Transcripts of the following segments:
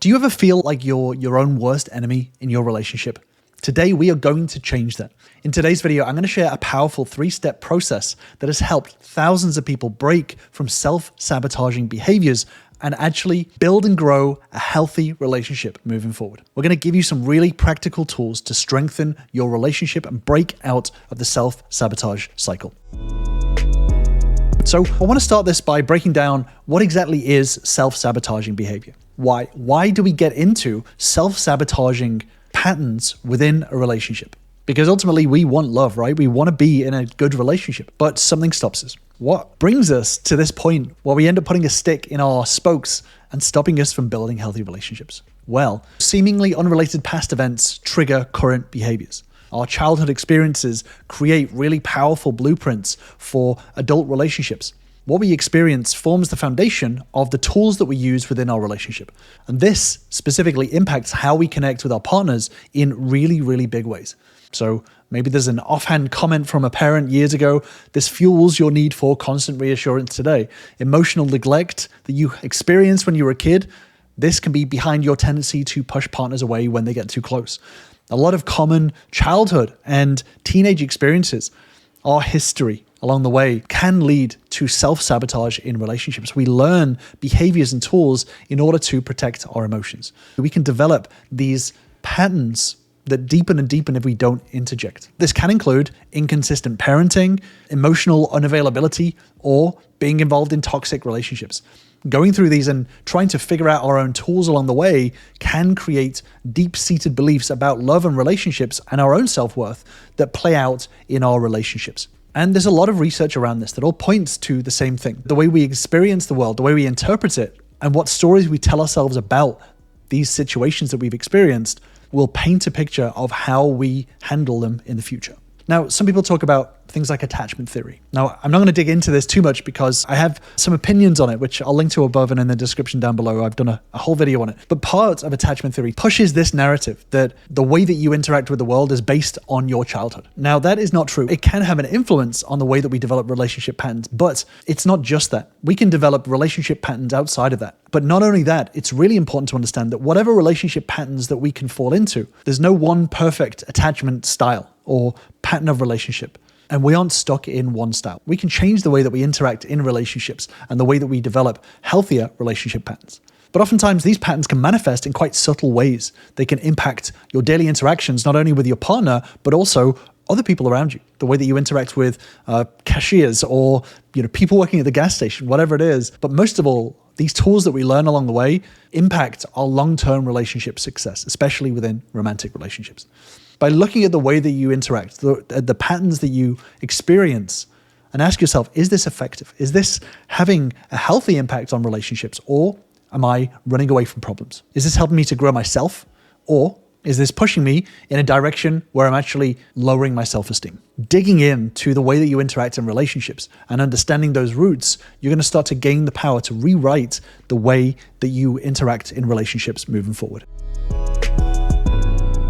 Do you ever feel like you're your own worst enemy in your relationship? Today, we are going to change that. In today's video, I'm going to share a powerful 3-step process that has helped thousands of people break from self-sabotaging behaviors and actually build and grow a healthy relationship moving forward. We're going to give you some really practical tools to strengthen your relationship and break out of the self-sabotage cycle. So I want to start this by breaking down what exactly is self-sabotaging behavior. Why do we get into self-sabotaging patterns within a relationship? Because ultimately we want love, right? We want to be in a good relationship, but something stops us. What brings us to this point where we end up putting a stick in our spokes and stopping us from building healthy relationships? Well, seemingly unrelated past events trigger current behaviors. Our childhood experiences create really powerful blueprints for adult relationships. What we experience forms the foundation of the tools that we use within our relationship. And this specifically impacts how we connect with our partners in really, really big ways. So maybe there's an offhand comment from a parent years ago. This fuels your need for constant reassurance today. Emotional neglect that you experienced when you were a kid, this can be behind your tendency to push partners away when they get too close. A lot of common childhood and teenage experiences, our history along the way, can lead to self-sabotage in relationships. We learn behaviors and tools in order to protect our emotions. We can develop these patterns that deepen and deepen if we don't interject. This can include inconsistent parenting, emotional unavailability, or being involved in toxic relationships. Going through these and trying to figure out our own tools along the way can create deep-seated beliefs about love and relationships and our own self-worth that play out in our relationships. And there's a lot of research around this that all points to the same thing. The way we experience the world, the way we interpret it, and what stories we tell ourselves about these situations that we've experienced will paint a picture of how we handle them in the future. Now, some people talk about things like attachment theory. Now, I'm not going to dig into this too much because I have some opinions on it, which I'll link to above and in the description down below. I've done a whole video on it. But part of attachment theory pushes this narrative that the way that you interact with the world is based on your childhood. Now, that is not true. It can have an influence on the way that we develop relationship patterns, but it's not just that. We can develop relationship patterns outside of that. But not only that, it's really important to understand that whatever relationship patterns that we can fall into, there's no one perfect attachment style or pattern of relationship. And we aren't stuck in one style. We can change the way that we interact in relationships and the way that we develop healthier relationship patterns. But oftentimes these patterns can manifest in quite subtle ways. They can impact your daily interactions, not only with your partner, but also other people around you. The way that you interact with cashiers or people working at the gas station, whatever it is. But most of all, these tools that we learn along the way impact our long-term relationship success, especially within romantic relationships. By looking at the way that you interact, the patterns that you experience, and ask yourself, is this effective? Is this having a healthy impact on relationships, or am I running away from problems? Is this helping me to grow myself, or is this pushing me in a direction where I'm actually lowering my self-esteem? Digging into the way that you interact in relationships and understanding those roots, you're going to start to gain the power to rewrite the way that you interact in relationships moving forward.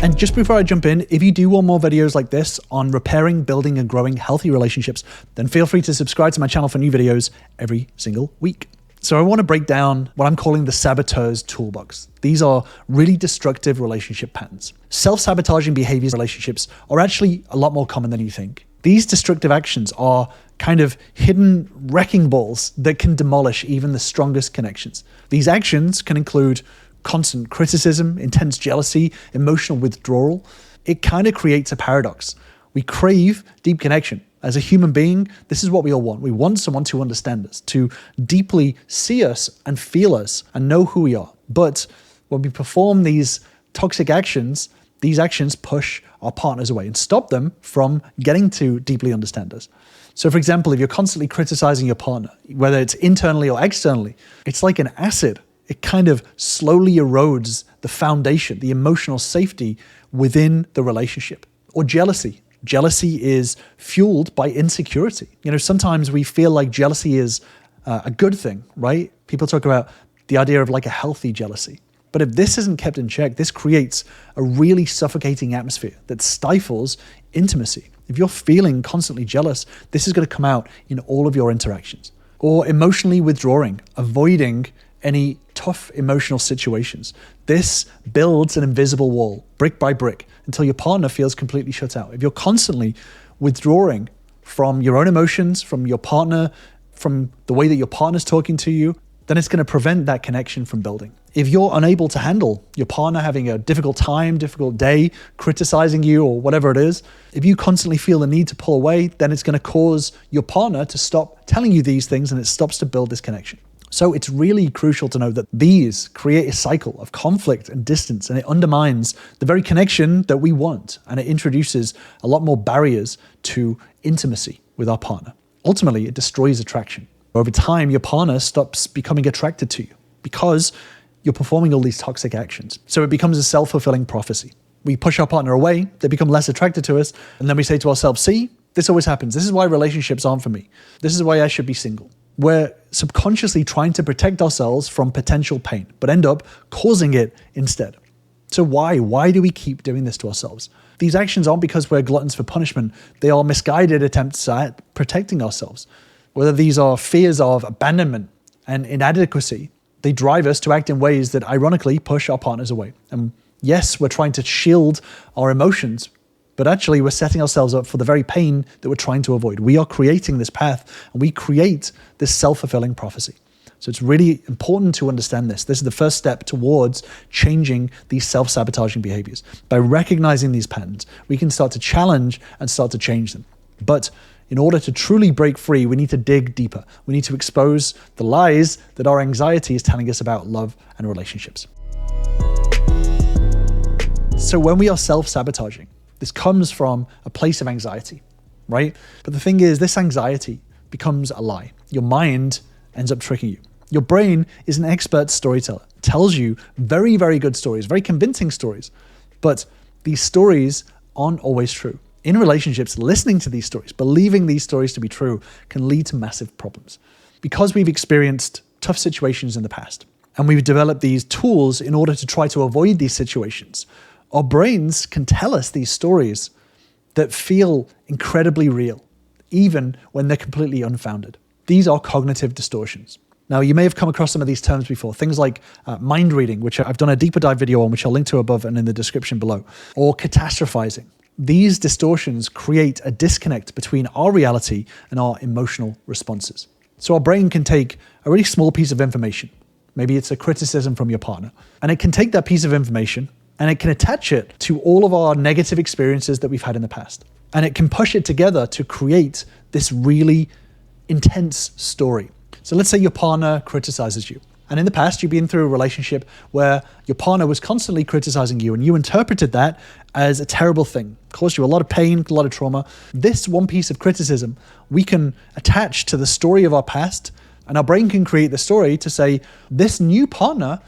And just before I jump in, if you do want more videos like this on repairing, building, and growing healthy relationships, then feel free to subscribe to my channel for new videos every single week. So I want to break down what I'm calling the Saboteur's Toolbox. These are really destructive relationship patterns. Self-sabotaging behaviors in relationships are actually a lot more common than you think. These destructive actions are kind of hidden wrecking balls that can demolish even the strongest connections. These actions can include constant criticism, intense jealousy, emotional withdrawal. It kind of creates a paradox. We crave deep connection. As a human being, this is what we all want. We want someone to understand us, to deeply see us and feel us and know who we are. But when we perform these toxic actions, these actions push our partners away and stop them from getting to deeply understand us. So for example, if you're constantly criticizing your partner, whether it's internally or externally, it's like an acid. It kind of slowly erodes the foundation, the emotional safety within the relationship. Or jealousy. Jealousy is fueled by insecurity. Sometimes we feel like jealousy is a good thing, right? People talk about the idea of like a healthy jealousy. But if this isn't kept in check, this creates a really suffocating atmosphere that stifles intimacy. If you're feeling constantly jealous, this is going to come out in all of your interactions. Or emotionally withdrawing, avoiding any tough emotional situations. This builds an invisible wall, brick by brick, until your partner feels completely shut out. If you're constantly withdrawing from your own emotions, from your partner, from the way that your partner's talking to you, then it's going to prevent that connection from building. If you're unable to handle your partner having a difficult time, difficult day, criticizing you or whatever it is, if you constantly feel the need to pull away, then it's going to cause your partner to stop telling you these things and it stops to build this connection. So it's really crucial to know that these create a cycle of conflict and distance, and it undermines the very connection that we want, and it introduces a lot more barriers to intimacy with our partner. Ultimately, it destroys attraction. Over time, your partner stops becoming attracted to you because you're performing all these toxic actions. So it becomes a self-fulfilling prophecy. We push our partner away, they become less attracted to us, and then we say to ourselves, see, this always happens. This is why relationships aren't for me. This is why I should be single. We're subconsciously trying to protect ourselves from potential pain, but end up causing it instead. So why? Why do we keep doing this to ourselves? These actions aren't because we're gluttons for punishment. They are misguided attempts at protecting ourselves. Whether these are fears of abandonment and inadequacy, they drive us to act in ways that ironically push our partners away. And yes, we're trying to shield our emotions, but actually we're setting ourselves up for the very pain that we're trying to avoid. We are creating this path and we create this self-fulfilling prophecy. So it's really important to understand this. This is the first step towards changing these self-sabotaging behaviors. By recognizing these patterns, we can start to challenge and start to change them. But in order to truly break free, we need to dig deeper. We need to expose the lies that our anxiety is telling us about love and relationships. So when we are self-sabotaging, this comes from a place of anxiety, right? But the thing is, this anxiety becomes a lie. Your mind ends up tricking you. Your brain is an expert storyteller. It tells you very, very good stories, very convincing stories. But these stories aren't always true. In relationships, listening to these stories, believing these stories to be true, can lead to massive problems. Because we've experienced tough situations in the past, and we've developed these tools in order to try to avoid these situations, our brains can tell us these stories that feel incredibly real, even when they're completely unfounded. These are cognitive distortions. Now, you may have come across some of these terms before, things like mind reading, which I've done a deeper dive video on, which I'll link to above and in the description below, or catastrophizing. These distortions create a disconnect between our reality and our emotional responses. So our brain can take a really small piece of information, maybe it's a criticism from your partner, and it can take that piece of information and it can attach it to all of our negative experiences that we've had in the past. And it can push it together to create this really intense story. So let's say your partner criticizes you. And in the past, you've been through a relationship where your partner was constantly criticizing you and you interpreted that as a terrible thing, caused you a lot of pain, a lot of trauma. This one piece of criticism we can attach to the story of our past, and our brain can create the story to say, this new partner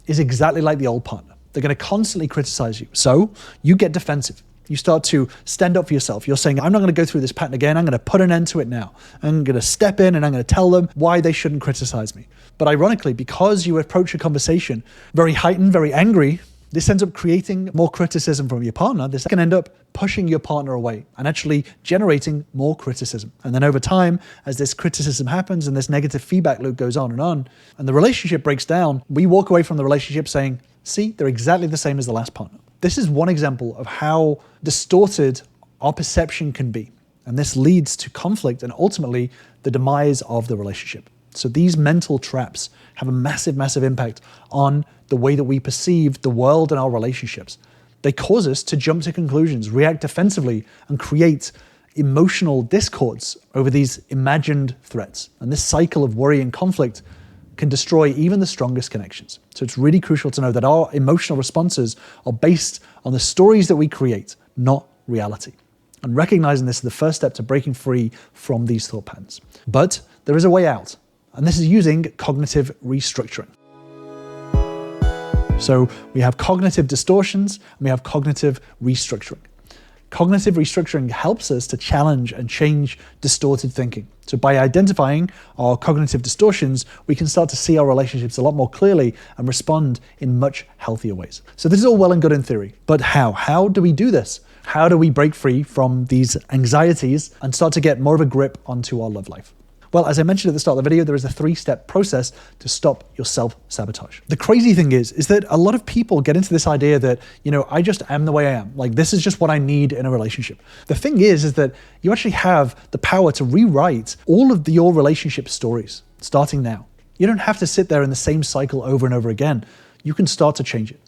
is exactly like the old partner. They're going to constantly criticize you. So you get defensive. You start to stand up for yourself. You're saying, I'm not going to go through this pattern again. I'm going to put an end to it now. I'm going to step in and I'm going to tell them why they shouldn't criticize me. But ironically, because you approach a conversation very heightened, very angry, this ends up creating more criticism from your partner. This can end up pushing your partner away and actually generating more criticism. And then over time, as this criticism happens and this negative feedback loop goes on, and the relationship breaks down, we walk away from the relationship saying, see, they're exactly the same as the last partner. This is one example of how distorted our perception can be. And this leads to conflict and ultimately the demise of the relationship. So these mental traps have a massive, massive impact on the way that we perceive the world and our relationships. They cause us to jump to conclusions, react defensively, and create emotional discords over these imagined threats. And this cycle of worry and conflict can destroy even the strongest connections. So it's really crucial to know that our emotional responses are based on the stories that we create, not reality. And recognizing this is the first step to breaking free from these thought patterns. But there is a way out, and this is using cognitive restructuring. So we have cognitive distortions and we have cognitive restructuring. Cognitive restructuring helps us to challenge and change distorted thinking. So by identifying our cognitive distortions, we can start to see our relationships a lot more clearly and respond in much healthier ways. So this is all well and good in theory, but how? How do we do this? How do we break free from these anxieties and start to get more of a grip onto our love life? Well, as I mentioned at the start of the video, there is a 3-step process to stop your self-sabotage. The crazy thing is that a lot of people get into this idea that, I just am the way I am. Like, this is just what I need in a relationship. The thing is that you actually have the power to rewrite all of your relationship stories starting now. You don't have to sit there in the same cycle over and over again. You can start to change it.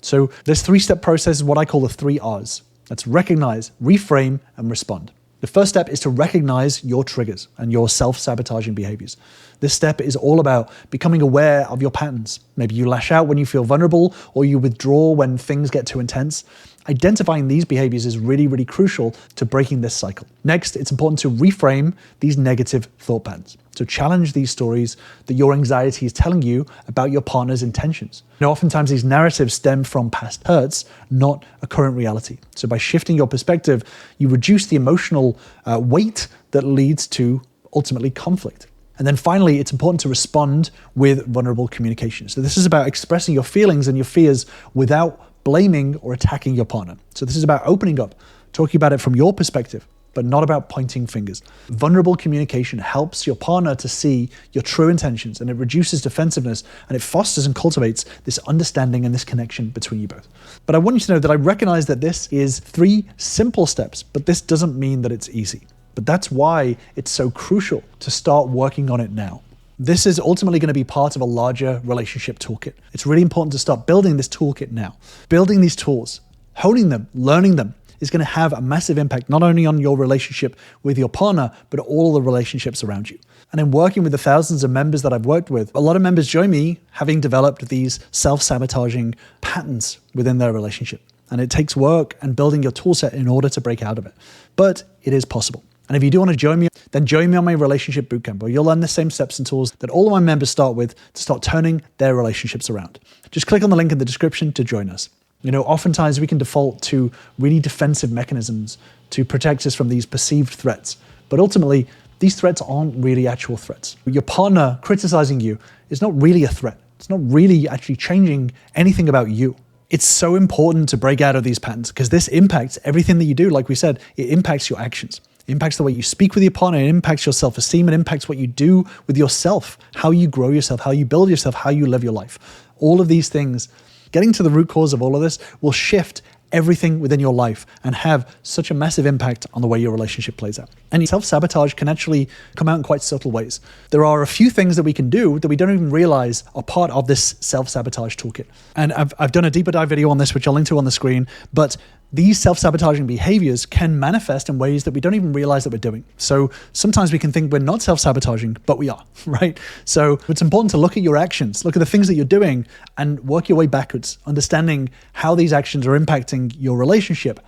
So this 3-step process is what I call the 3 R's. That's recognize, reframe, and respond. The first step is to recognize your triggers and your self-sabotaging behaviors. This step is all about becoming aware of your patterns. Maybe you lash out when you feel vulnerable, or you withdraw when things get too intense. Identifying these behaviors is really, really crucial to breaking this cycle. Next, it's important to reframe these negative thought patterns. So challenge these stories that your anxiety is telling you about your partner's intentions. Oftentimes these narratives stem from past hurts, not a current reality. So by shifting your perspective, you reduce the emotional weight that leads to ultimately conflict. And then finally, it's important to respond with vulnerable communication. So this is about expressing your feelings and your fears without blaming or attacking your partner. So this is about opening up, talking about it from your perspective, but not about pointing fingers. Vulnerable communication helps your partner to see your true intentions, and it reduces defensiveness, and it fosters and cultivates this understanding and this connection between you both. But I want you to know that I recognize that this is 3 simple steps, but this doesn't mean that it's easy. But that's why it's so crucial to start working on it now. This is ultimately going to be part of a larger relationship toolkit. It's really important to start building this toolkit now. Building these tools, honing them, learning them is going to have a massive impact not only on your relationship with your partner, but all the relationships around you. And in working with the thousands of members that I've worked with, a lot of members join me having developed these self-sabotaging patterns within their relationship. And it takes work and building your tool set in order to break out of it. But it is possible. And if you do want to join me, then join me on my relationship bootcamp, where you'll learn the same steps and tools that all of my members start with to start turning their relationships around. Just click on the link in the description to join us. Oftentimes we can default to really defensive mechanisms to protect us from these perceived threats. But ultimately, these threats aren't really actual threats. Your partner criticizing you is not really a threat. It's not really actually changing anything about you. It's so important to break out of these patterns because this impacts everything that you do. Like we said, it impacts your actions. It impacts the way you speak with your partner. It impacts your self-esteem. It impacts what you do with yourself, how you grow yourself, how you build yourself, how you live your life. All of these things, getting to the root cause of all of this will shift everything within your life and have such a massive impact on the way your relationship plays out. And self-sabotage can actually come out in quite subtle ways. There are a few things that we can do that we don't even realize are part of this self-sabotage toolkit. And I've done a deeper dive video on this, which I'll link to on the screen, but these self-sabotaging behaviors can manifest in ways that we don't even realize that we're doing. So sometimes we can think we're not self-sabotaging, but we are, right? So it's important to look at your actions, look at the things that you're doing and work your way backwards, understanding how these actions are impacting your relationship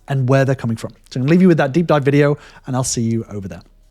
and where they're coming from. So I'm going to leave you with that deep dive video and I'll see you over there.